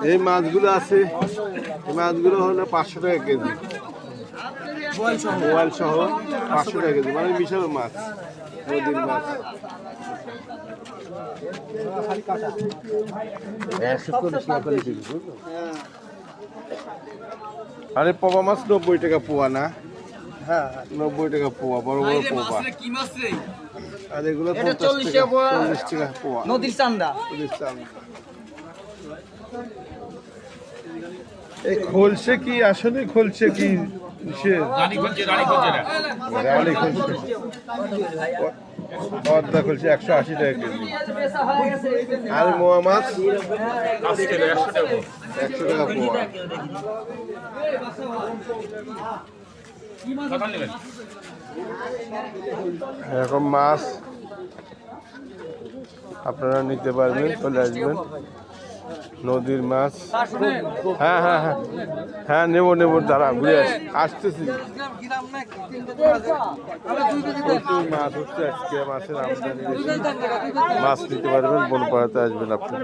এই মাছগুলো আছে, এই মাছগুলো হলো 500 টাকা কেজি, মোবাইল সহ 500 টাকা কেজি, মানে বিশাল মাছ, নদীর মাছ। 140 টাকা করে কেজি, বুঝলো? আরে পোয়া মাছ 90 টাকা পোয়া না? হ্যাঁ 90 টাকা পোয়া, বড় বড় পোয়া। আর এগুলো 40 টাকা পোয়া, নদীর চান্দা। এই খোলসে কি আসলে, খোলসে কি রানী খোলসে পদ্মা খোলসে 180 টাকা কেজি। আর মোয়া মাছ 100 টাকা পোয়া। এরকম মাছ আপনারা নিতে পারবেন, চলে আসবেন। নদীর মাছ, হ্যাঁ হ্যাঁ হ্যাঁ হ্যাঁ, নেবো নেবো, দাঁড়া ঘুরে আসতেছি। মাছ হচ্ছে আজকে, মাছের আমদানি বেশি, মাছ নিতে পারবেন, বনপাড়াতে আসবেন আপনারা।